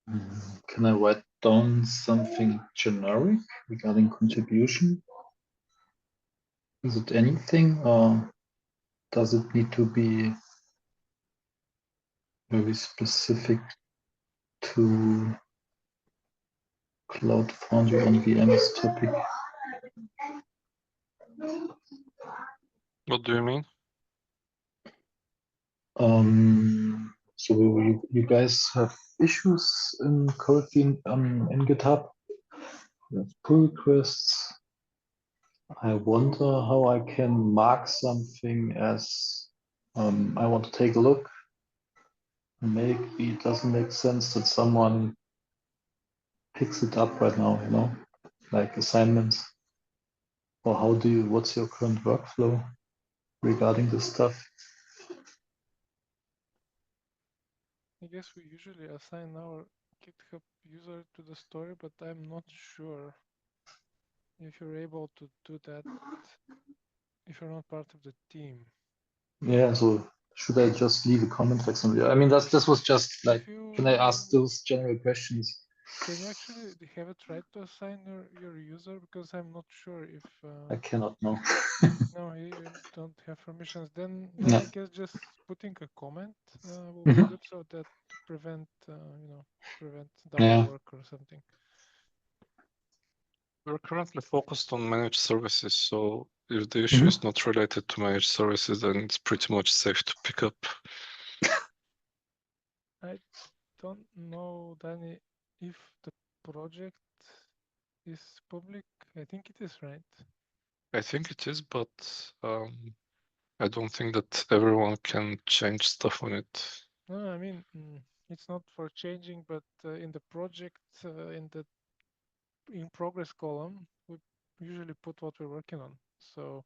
Can I write down something generic regarding contribution? Is it anything, or does it need to be very specific to Cloud Foundry on VM's topic? What do you mean? So you guys have issues in code in GitHub. You have pull requests. I wonder how I can mark something as I want to take a look. Maybe it doesn't make sense that someone picks it up right now, you know, like assignments. Or what's your current workflow regarding this stuff? I guess we usually assign our GitHub user to the story, but I'm not sure if you're able to do that if you're not part of the team. Yeah, so should I just leave a comment, for example? I mean, this was just like, can I ask those general questions? Can you actually have it tried to assign your user? Because I'm not sure if I cannot know. no, you don't have permissions. Then No. I guess just putting a comment will be Mhm. good, so that to prevent prevent double work or something. We're currently focused on managed services, so if the issue is not related to managed services, then it's pretty much safe to pick up. I don't know, Danny, if the project is public. I think it is, right? I think it is, but I don't think that everyone can change stuff on it. No, I mean, it's not for changing, but in the project, in the in progress column, we usually put what we're working on. So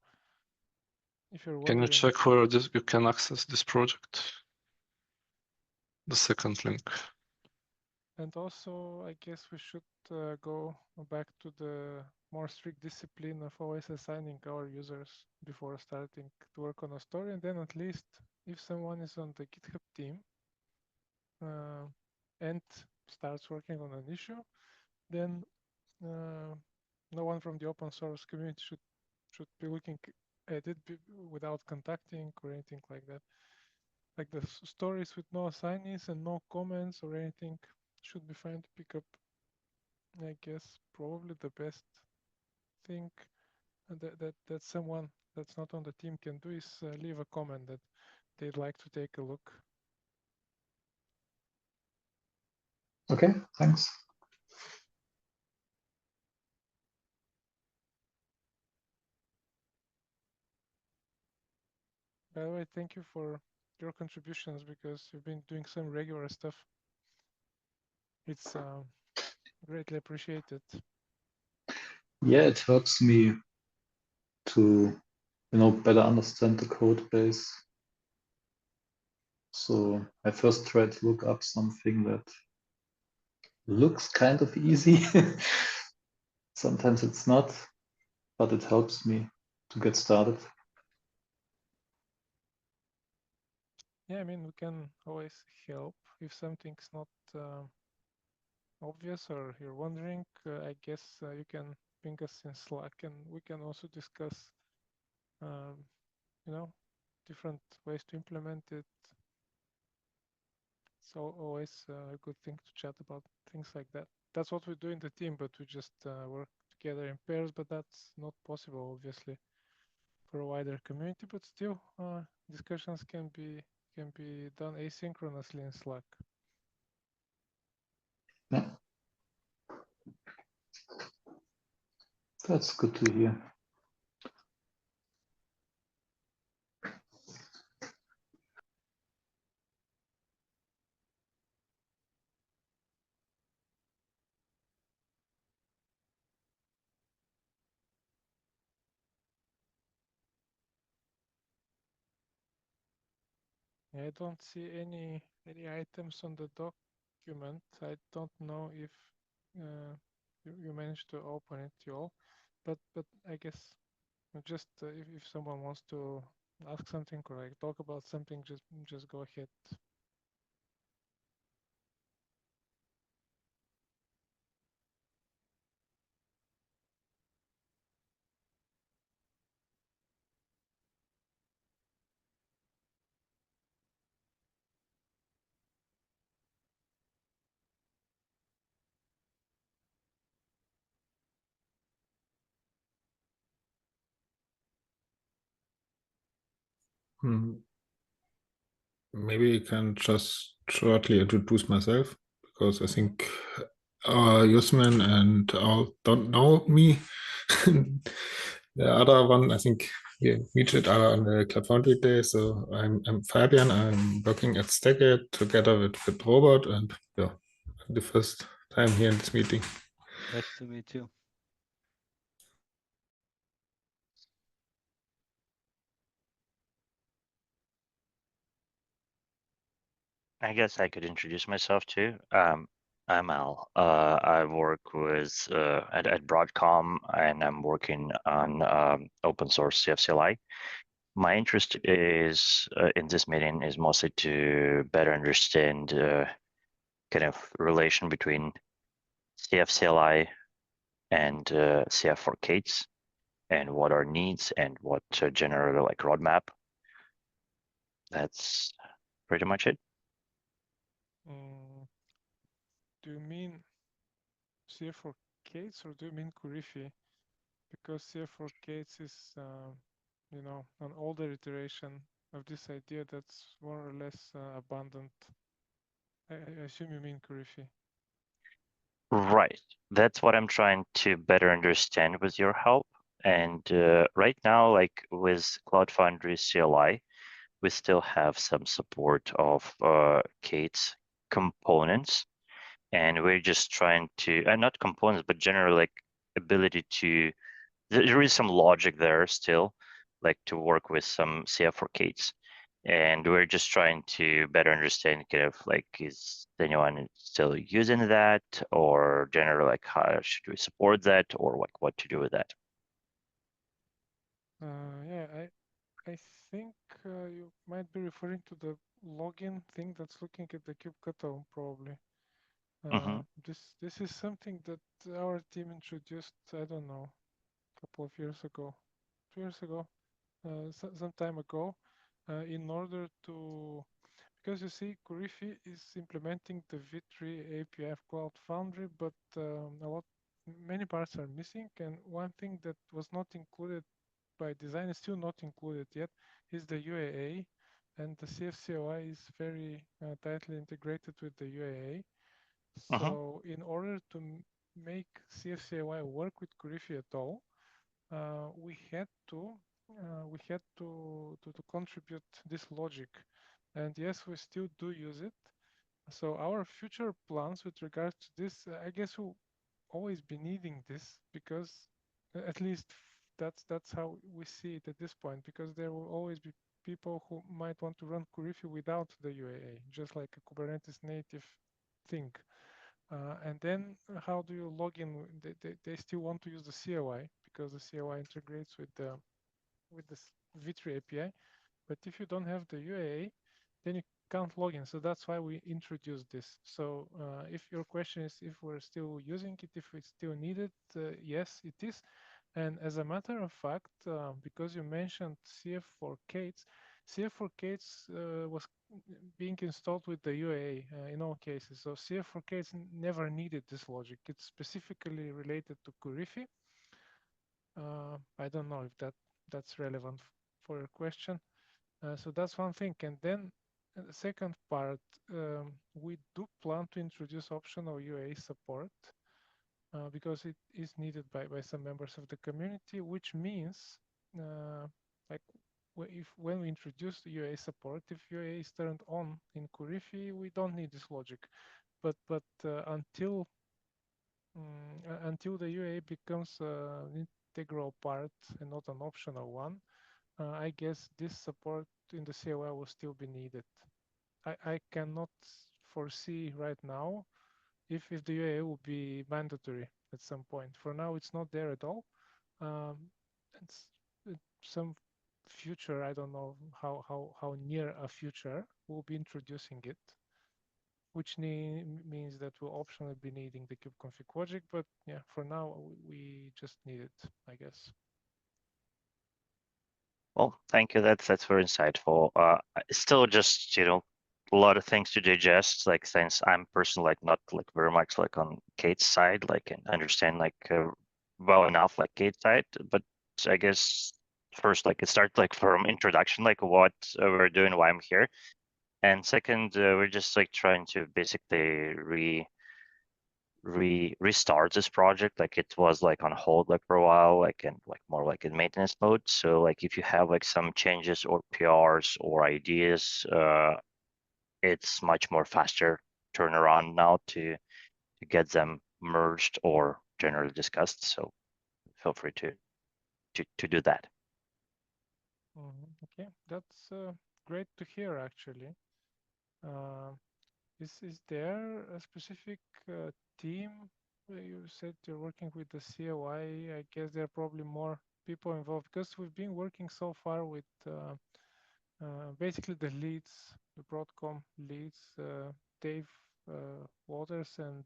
if you're wondering, can you check where you can access this project? The second link. And also, I guess we should go back to the more strict discipline of always assigning our users before starting to work on a story. And then at least if someone is on the GitHub team and starts working on an issue, then no one from the open source community should be looking at it without contacting or anything like that. Like the stories with no assignees and no comments or anything should be fine to pick up. I guess probably the best thing that someone that's not on the team can do is leave a comment that they'd like to take a look. Okay, thanks. By the way, thank you for your contributions because you've been doing some regular stuff. It's greatly appreciated. Yeah, it helps me to, better understand the code base. So I first tried to look up something that looks kind of easy. Sometimes it's not, but it helps me to get started. Yeah, I mean, we can always help if something's not obvious or you're wondering. I guess you can ping us in Slack and we can also discuss, different ways to implement it. It's always a good thing to chat about things like that. That's what we do in the team, but we just work together in pairs, but that's not possible, obviously, for a wider community, but still discussions can be done asynchronously in Slack. Yeah. That's good to hear. I don't see any items on the document. I don't know if you managed to open it, y'all, but I guess just if someone wants to ask something or like talk about something, just go ahead. Maybe I can just shortly introduce myself because I think Yusman and all don't know me. The other one, I think we meet each other on the Cloud Foundry day. So I'm Fabian. I'm working at Stackit together with Robert, and yeah, the first time here in this meeting. Nice to meet you. I guess I could introduce myself too. I'm Al. I work with at Broadcom, and I'm working on open source CFCLI. My interest is in this meeting is mostly to better understand kind of relation between CFCLI and CF for K8s, and what are needs and what general like roadmap. That's pretty much it. Do you mean CF for K8s or do you mean Kurifi? Because CF for K8s is, you know, an older iteration of this idea that's more or less abundant. I assume you mean Kurifi. Right. That's what I'm trying to better understand with your help. And right now, like with Cloud Foundry CLI, we still have some support of K8s components. And we're just trying to, not components, but general like ability to, there is some logic there still, like to work with some CF for K8s. And we're just trying to better understand kind of like, is anyone still using that, or generally like how should we support that, or like what to do with that? Yeah, I think you might be referring to the login thing that's looking at the kubectl probably. This is something that our team introduced, I don't know, a couple of years ago, 2 years ago, some time ago, in order to, because you see, Kurifi is implementing the V3 API of Cloud Foundry, but many parts are missing, and one thing that was not included by design is still not included yet is the UAA, and the CFCOI is very tightly integrated with the UAA. So in order to make CFCOI work with Kurifi at all, we had to contribute this logic, and yes, we still do use it. So our future plans with regards to this, I guess we'll always be needing this, because at least that's how we see it at this point, because there will always be people who might want to run Kurifi without the UAA, just like a Kubernetes native thing. And then how do you log in? They still want to use the CLI because the CLI integrates with the V3 API. But if you don't have the UAA, then you can't log in. So that's why we introduced this. So if your question is if we're still using it, if it's still needed, yes, it is. And as a matter of fact, because you mentioned CF for K8s, CF for K8s was being installed with the UAA in all cases. So CF for K8s never needed this logic. It's specifically related to Kurifi. I don't know if that's relevant for your question. So that's one thing. And then the second part, we do plan to introduce optional UAA support because it is needed by some members of the community, which means like when we introduce UAA support, if UAA is turned on in Kurifi, we don't need this logic. But until the UAA becomes an integral part and not an optional one, I guess this support in the CLI will still be needed. I cannot foresee right now if the UAA will be mandatory at some point. For now, it's not there at all. It's some future, I don't know how near a future, we'll be introducing it, which means that we'll optionally be needing the kubeconfig logic. But yeah, for now, we just need it, I guess. Well, thank you. That's very insightful. Still just, a lot of things to digest, like since I'm personally like not like very much like on Kate's side, like and understand like well enough like Kate's side, but I guess first, like it starts like from introduction, like what we're doing, why I'm here, and second, we're just like trying to basically restart this project. Like it was like on hold like for a while, like and like more like in maintenance mode. So like if you have like some changes or PRs or ideas, it's much more faster turnaround now to get them merged or generally discussed. So feel free to do that. Okay, that's great to hear actually. Is there a specific team? You said you're working with the COI. I guess there are probably more people involved because we've been working so far with basically the leads, the Broadcom leads, Dave Waters and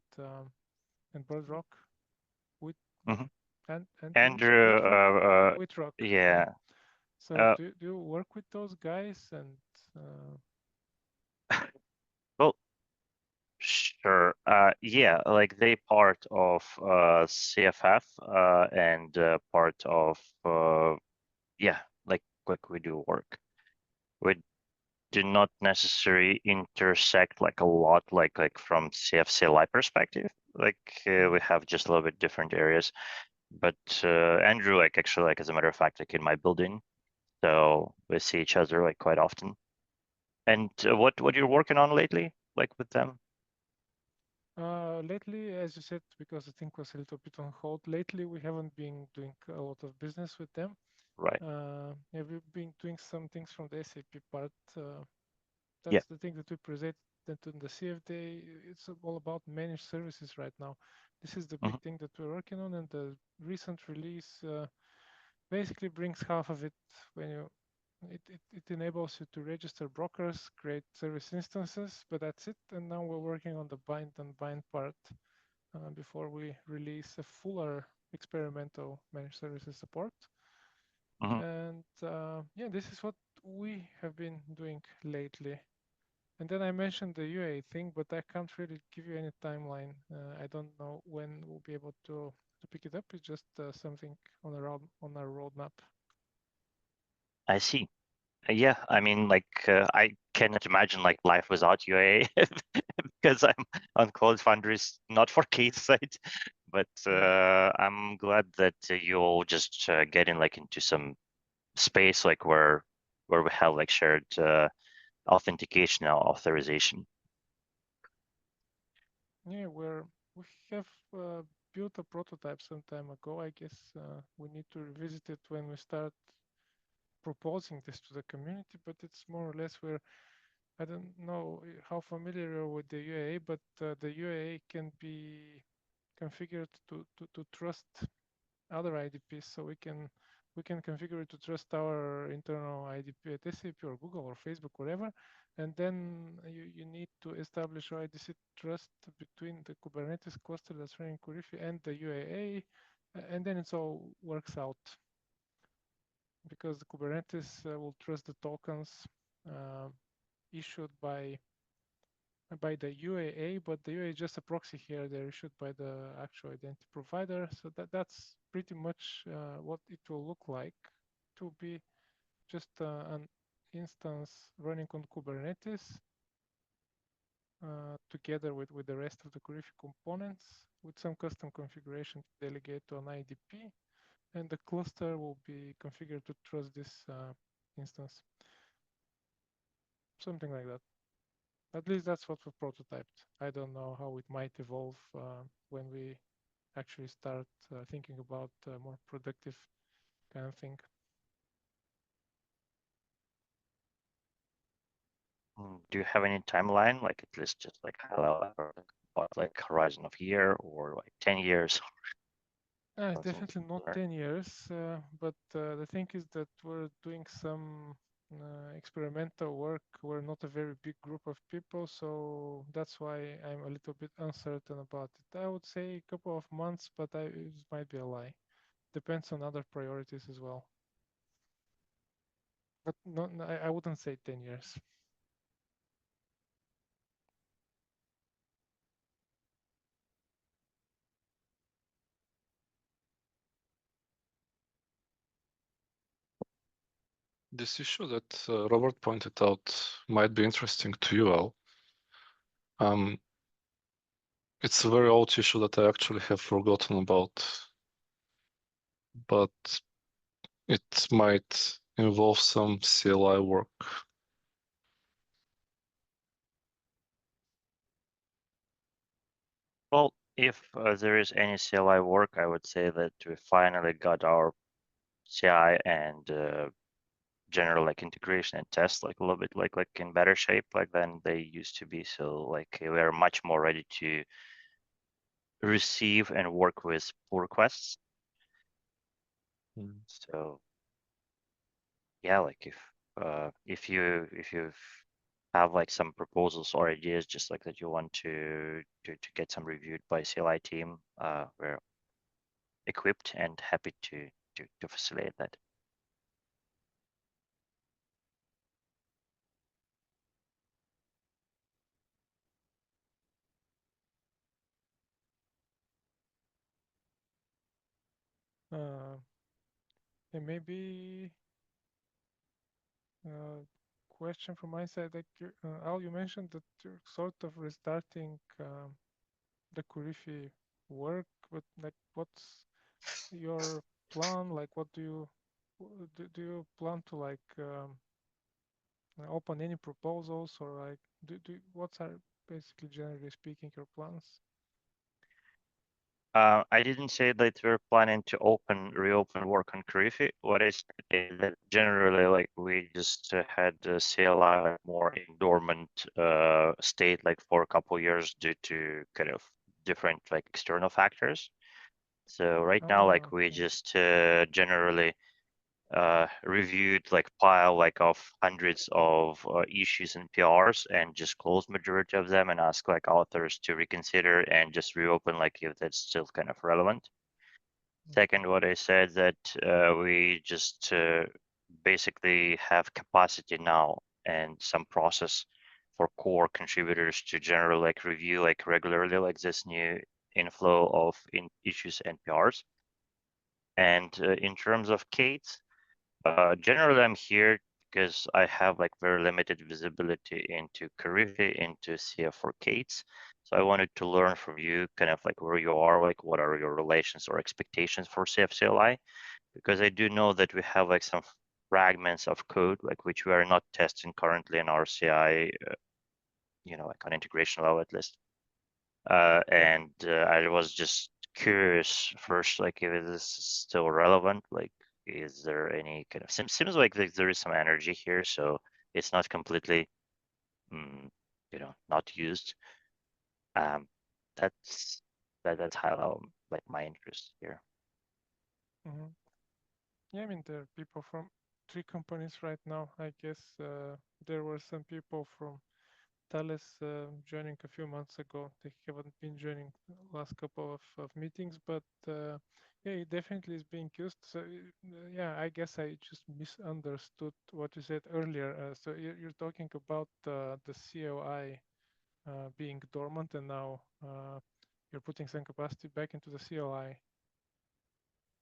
Bird Rock with Mhm. and Andrew, Whitrock. yeah. So do you work with those guys and Well, sure. Yeah, like they part of CFF and part of yeah, like we do work. We do not necessarily intersect like a lot, like from CFCLI perspective. Like we have just a little bit different areas. But Andrew, like actually, like as a matter of fact, like in my building, so we see each other like quite often. And what you're working on lately, like with them? lately, as you said, because I think was a little bit on hold. Lately, we haven't been doing a lot of business with them. Right. Yeah, we've been doing some things from the SAP part. Yeah. That's the thing that we presented in the CFD. It's all about managed services right now. This is the big thing that we're working on, and the recent release basically brings half of it when you it enables you to register brokers, create service instances, but that's it. And now we're working on the bind and bind part before we release a fuller experimental managed services support. And yeah, this is what we have been doing lately. And then I mentioned the UA thing, but I can't really give you any timeline. I don't know when we'll be able to pick it up. It's just something on our roadmap. I see. Yeah, I mean, like I cannot imagine like life without UA because I'm on Cloud Foundry's not for K8s site, but I'm glad that you'll just get in like into some space like where we have like shared authentication or authorization. Yeah, we have built a prototype some time ago. I guess we need to revisit it when we start proposing this to the community, but it's more or less where I don't know how familiar you are with the UAA, but the UAA can be configured to trust other IDPs, so we can configure it to trust our internal IDP at SAP or Google or Facebook, whatever, and then you need to establish IDC trust between the Kubernetes cluster that's running Kurifi and the UAA, and then it all works out because the Kubernetes will trust the tokens issued by the UAA, but the UAA is just a proxy here. They're issued by the actual identity provider. So that's pretty much what it will look like. It will be just an instance running on Kubernetes together with the rest of the Kurifi components with some custom configuration to delegate to an IDP. And the cluster will be configured to trust this instance. Something like that. At least that's what we prototyped. I don't know how it might evolve when we actually start thinking about more productive kind of thing. Do you have any timeline, like at least just like high level, or like horizon of year or like 10 years? It's definitely not 10 years, but the thing is that we're doing some experimental work. We're not a very big group of people, so that's why I'm a little bit uncertain about it. I would say a couple of months, but it might be a lie. Depends on other priorities as well. But no, I wouldn't say 10 years. This issue that Robert pointed out might be interesting to you all. It's a very old issue that I actually have forgotten about, but it might involve some CLI work. Well, if there is any CLI work, I would say that we finally got our CI and general like integration and test like a little bit like in better shape like than they used to be. So like we are much more ready to receive and work with pull requests. So yeah, like if you have like some proposals or ideas just like that you want to get some reviewed by CLI team, we're equipped and happy to facilitate that. And maybe question from my side, like Al, you mentioned that you're sort of restarting the Kurifi work, but like what's your plan? Like what do you plan to like open any proposals, or like what's are basically generally speaking your plans? I didn't say that we're planning to reopen work on Karifi. What I said is that generally, like we just had the CLI more in dormant state, like for a couple years due to kind of different like external factors. So right now, like we just generally reviewed like pile like of hundreds of issues and PRs and just close majority of them and ask like authors to reconsider and just reopen like if that's still kind of relevant. Second, what I said that we just basically have capacity now and some process for core contributors to generally like review like regularly like this new inflow of issues and PRs. And in terms of K8s, generally, I'm here because I have like very limited visibility into Karifi, into CF4 K8s. So I wanted to learn from you kind of like where you are, like what are your relations or expectations for CFCLI? Because I do know that we have like some fragments of code, like which we are not testing currently in our CI, like on integration level at least. And I was just curious first, like if it is still relevant, like is there any kind of seems like there is some energy here, so it's not completely, not used. That's high level, like my interest here. Mm-hmm. Yeah, I mean there are people from 3 companies right now. I guess there were some people from Thales joining a few months ago. They haven't been joining the last couple of meetings, but yeah, it definitely is being used. So yeah, I guess I just misunderstood what you said earlier. So you're talking about the CLI being dormant, and now you're putting some capacity back into the CLI.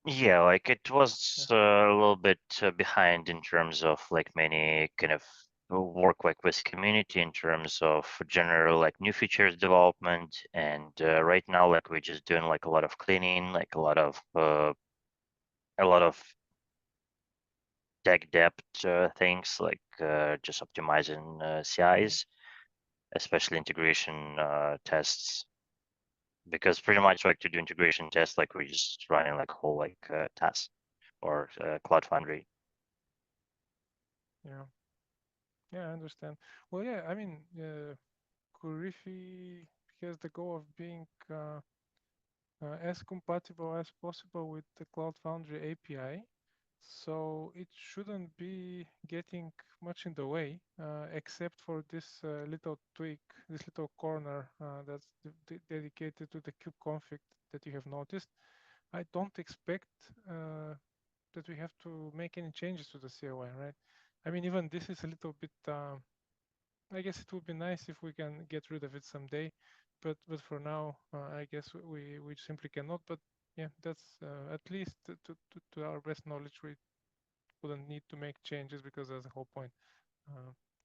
Yeah, like it was a little bit behind in terms of like many kind of work like with community in terms of general like new features development, and right now like we're just doing like a lot of cleaning, like a lot of tech depth things, like just optimizing CIs, especially integration tests, because pretty much like to do integration tests, like we're just running like whole like tasks or Cloud Foundry. Yeah. Yeah, I understand. Well, yeah, I mean, Kurifi has the goal of being as compatible as possible with the Cloud Foundry API. So it shouldn't be getting much in the way, except for this little tweak, this little corner that's dedicated to the kubeconfig that you have noticed. I don't expect that we have to make any changes to the CLI, right? I mean, even this is a little bit, I guess it would be nice if we can get rid of it someday, but for now, I guess we simply cannot. But yeah, that's at least to our best knowledge, wouldn't need to make changes because that's the whole point,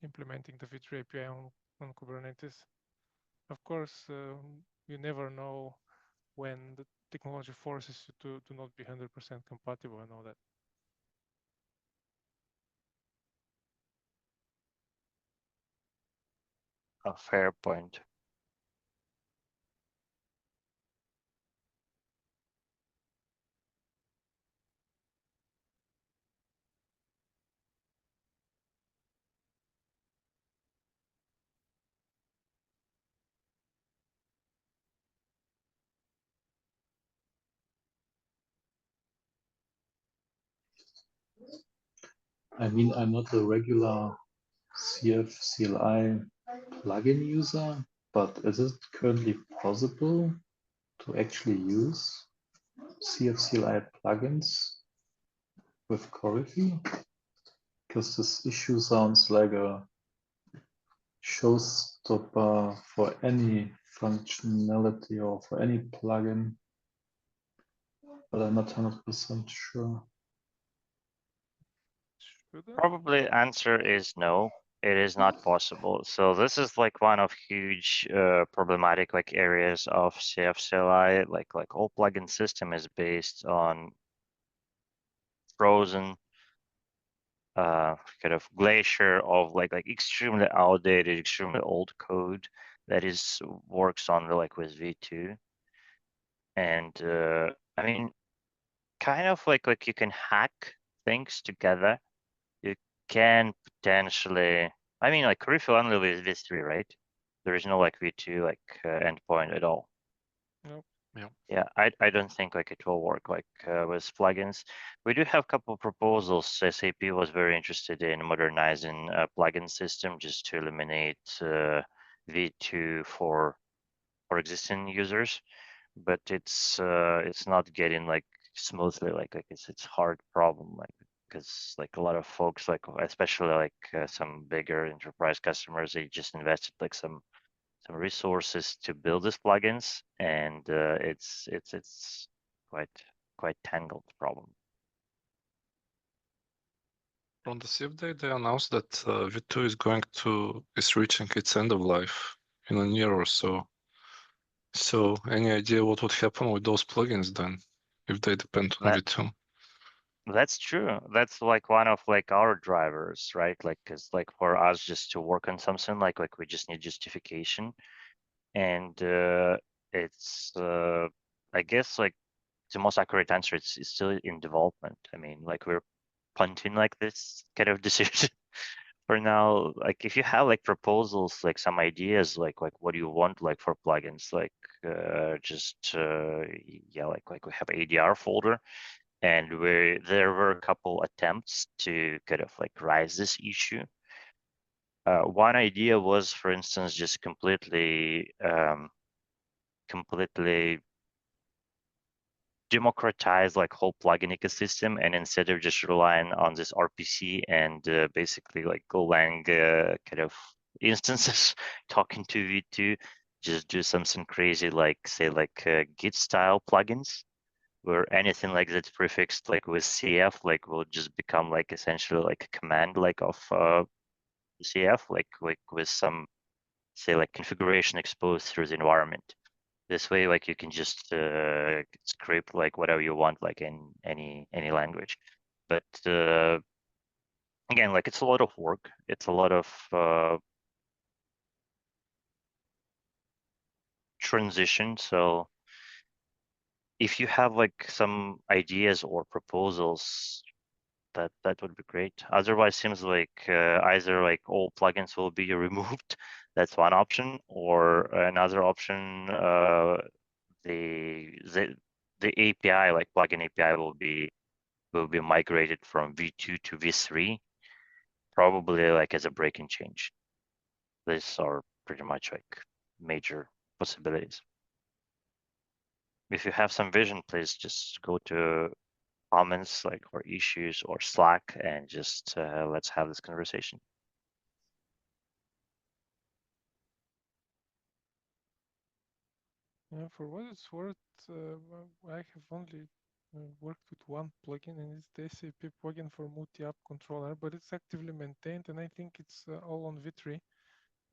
implementing the feature API on Kubernetes. Of course, you never know when the technology forces you to not be 100% compatible and all that. A fair point. I mean, I'm not a regular CF/CLI plugin user, but is it currently possible to actually use CF/CLI plugins with Corrigy? Because this issue sounds like a showstopper for any functionality or for any plugin, but I'm not 100% sure. Shouldn't? Probably answer is no. It is not possible. So this is like one of huge problematic like areas of CF/CLI. Like all plugin system is based on frozen kind of glacier of like extremely outdated, extremely old code that is works on like with V2. And I mean, kind of like you can hack things together. You can potentially, I mean, like refill only with V3, right? There is no like V2 like endpoint at all. Nope. Yeah, I don't think like it will work like with plugins. We do have a couple of proposals. SAP was very interested in modernizing a plugin system just to eliminate V2 for existing users, but it's not getting like smoothly. Like it's hard problem like because like a lot of folks like especially like some bigger enterprise customers they just invested like some resources to build these plugins, and it's quite tangled problem. On the CF day, they announced that V2 is reaching its end of life in a year or so. So, any idea what would happen with those plugins then, if they depend on V2? That's true. That's like one of like our drivers, right? Like, cause like for us just to work on something, like we just need justification, and it's I guess like the most accurate answer it's still in development. I mean, like we're punting like this kind of decision for now. Like if you have like proposals, like some ideas, like what do you want like for plugins, like yeah, like we have ADR folder, and there were a couple attempts to kind of like rise this issue. One idea was, for instance, just completely democratize like whole plugin ecosystem, and instead of just relying on this RPC and basically like Golang kind of instances talking to V2, just do something crazy like say like Git style plugins where anything like that's prefixed like with CF like will just become like essentially like a command like of CF like with some say like configuration exposed through the environment. This way, like you can just script like whatever you want, like in any language. But again, like it's a lot of work. It's a lot of transition. So if you have like some ideas or proposals, that would be great. Otherwise, seems like either like all plugins will be removed. That's one option, or another option. The API, like plugin API, will be migrated from V2 to V3, probably like as a breaking change. These are pretty much like major possibilities. If you have some vision, please just go to comments like or issues or Slack and just let's have this conversation. Yeah, for what it's worth, I have only worked with one plugin, and it's the SAP plugin for multi-app controller, but it's actively maintained, and I think it's all on V3.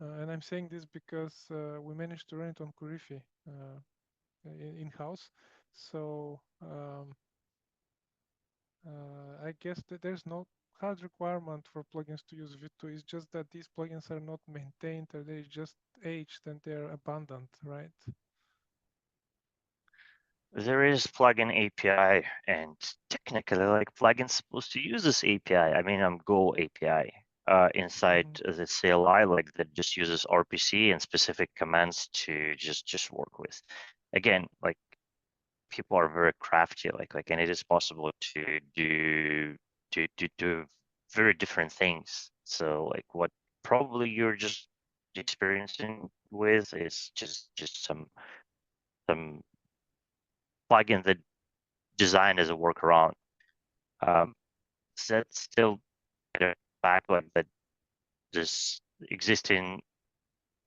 And I'm saying this because we managed to run it on Kurifi in-house. So I guess that there's no hard requirement for plugins to use V2. It's just that these plugins are not maintained, or they're just aged and they're abandoned, right? There is plugin API, and technically, like plugins supposed to use this API. I mean, Go API inside the CLI, like that just uses RPC and specific commands to just work with. Again, like people are very crafty, and it is possible to do very different things. So like what probably you're just experiencing with is just some plugin that designed as a workaround. So that's still kind of backlog that this existing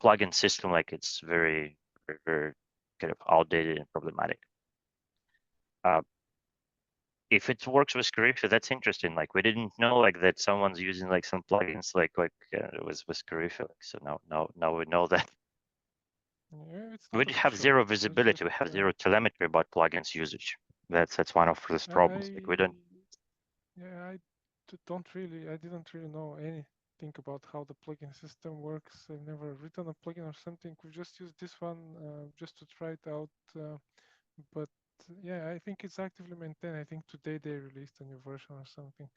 plugin system, like it's very, very, very kind of outdated and problematic. If it works with Carifa, that's interesting. Like we didn't know like that someone's using like some plugins with Carifa. So now we know that. Yeah, it's We not have official. zero It's visibility. just, We have zero telemetry about plugins usage. That's one of those problems. Like we don't. Yeah, I didn't really know anything about how the plugin system works. I've never written a plugin or something. We just used this one just to try it out. But yeah, I think it's actively maintained. I think today they released a new version or something.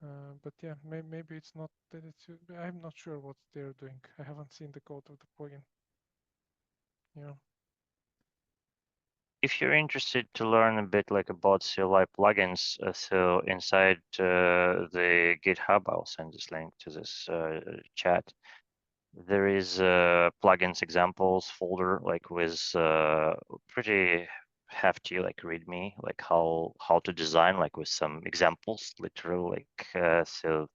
But yeah, maybe it's not that it's. I'm not sure what they're doing. I haven't seen the code of the plugin. Yeah. If you're interested to learn a bit like about CLI plugins, so inside the GitHub, I'll send this link to this chat. There is plugins examples folder like with pretty hefty like README, like how to design, like with some examples, literally like so.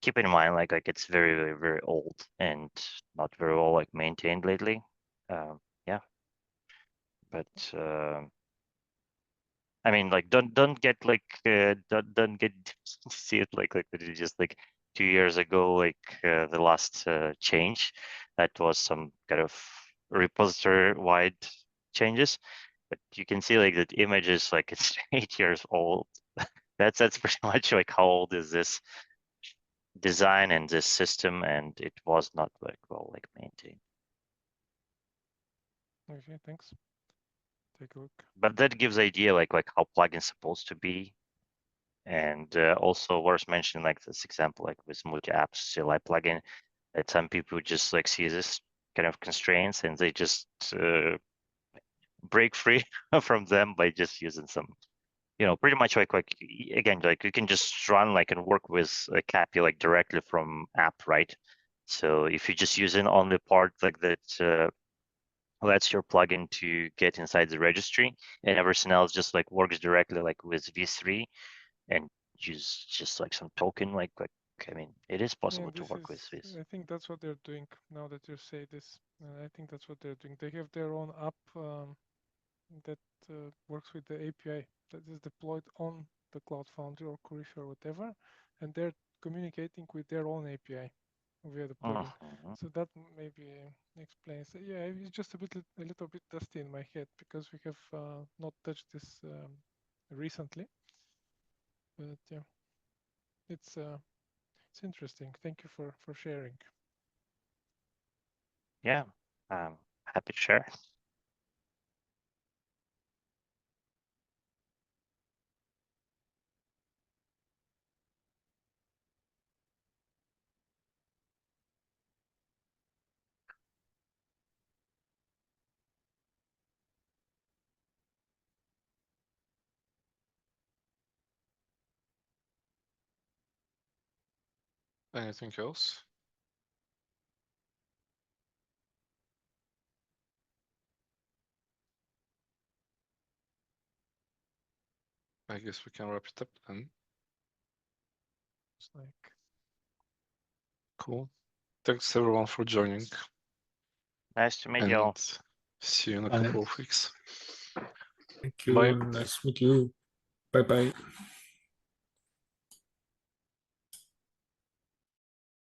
Keep in mind like it's very, very, very old and not very well like maintained lately. Yeah, but I mean, like, don't get like don't get see it like it just like 2 years ago, like the last change that was some kind of repository wide changes, but you can see like that image is like it's 8 years old. That's pretty much like how old is this design and this system, and it was not like well like maintained. Okay, thanks. Take a look. But that gives idea like how plugins supposed to be. And also worth mentioning like this example like with multi-apps CLI plugin, that some people just like see this kind of constraints and they just break free from them by just using some, pretty much like again, like you can just run like and work with a Capi like directly from app, right? So if you're just using only part like that lets your plugin to get inside the registry, and everything else just like works directly like with V3 and use just like some token, like I mean, it is possible to work with this. I think that's what they're doing now that you say this. I think that's what they're doing. They have their own app that works with the API that is deployed on the Cloud Foundry or Kurifi or whatever, and they're communicating with their own API via the plugin. So that maybe explains. Yeah, it's just a little bit dusty in my head because we have not touched this recently. But yeah, it's interesting. Thank you for sharing. Yeah, happy to share. Anything else? I guess we can wrap it up then. It's like cool. Thanks everyone for joining. Nice to meet you all. See you in a couple of weeks. Thank you. Bye. Nice to meet you. Bye bye.